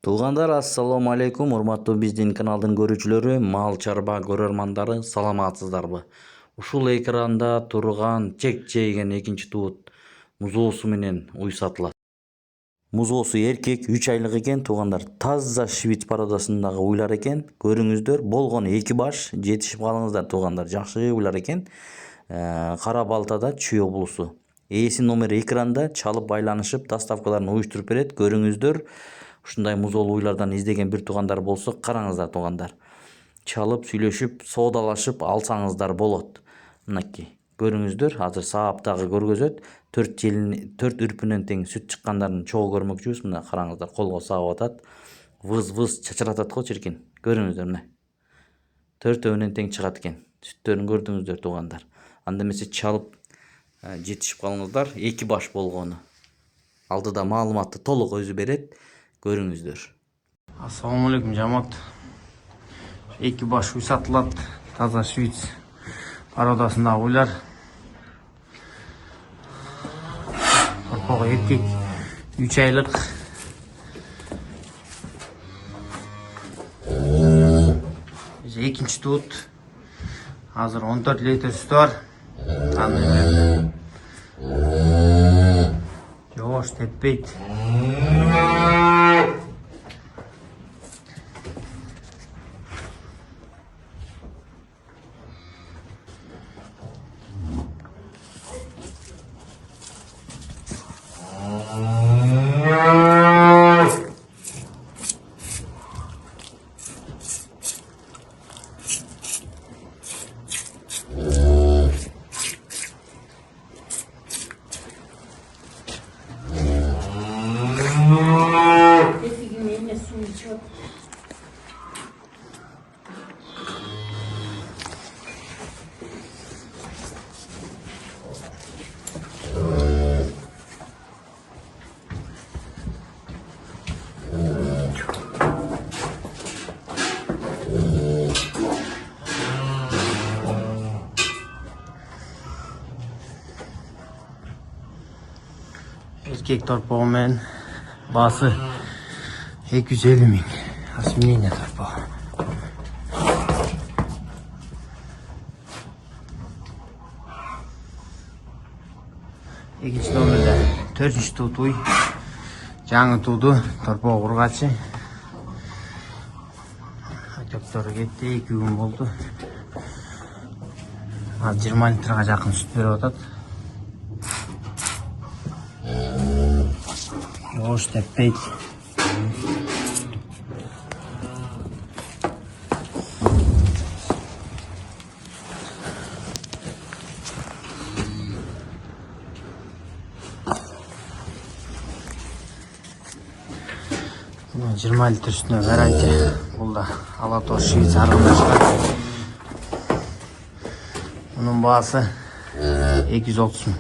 Туугандар, ассаламу алейкум, урматтуу биздин каналдын көрүүчүлөрү, мал чарба көрөрмандары, саламатсыздарбы? Ушул экранда турган чек чейген экинчи туут музоосу менен уй сатылат. Музоосу эркек, 3 айлык экен, туугандар. Таза швиц породасындагы уйлар экен. Көрүңүздөр, болгону 2 баш, жетишип калыңыздар туугандар. Жакшы уйлар экен. Кара балтада чүй облусу. Ээси номери экранда, чалып байланышып, доставкаларын уюштуруп берет. Көрүңүздөр. Ушундай музоолуу уйлардан издеген бир туугандар болсо, караңыздар туугандар. Чалып, сүйлөшүп, соодалашып алсаңыздар болот. Мынакей. Көрүңүздөр, азыр сааптагы көргөзөт. 4 үрпүнөн тең сүт чыккандарын чогуу көрмөкчүбүз. Мына караңыздар, колго сагып атат. Выз чачыратат го чиркин. Көрүңүздөр мына. 4-өөнөн тең чыгат экен. Сүттөрүн көрдүңүздөр туугандар. Анда эмесе чалып жетишип калыңыздар. 2 баш болгону. Алдыда маалыматты толук өзү берет. Көрүңүздөр. Ассаламу алейкум жамаат. 2 баш уй сатылат. Таза швиц породасындагы уйлар. Корпого эркек 3 айлык. Экинчи туут. Азыр 14 литр сүтү бар. Жоош теппейт. Erkek torpoğu men bası 250 ming. Asminenya torpoğu. Экинчи номерде 4-чү туут уй. Жаңы тууду torpoğu кургачы. Көптөрү кетти, 2 күн болду. 20 литрге жакын сүт берип атат. Жоош теппейт. Мына 20 литр сүтүнө гарантия. Бул да ала тош швиц аргындашка. Мунун баасы 230 миң.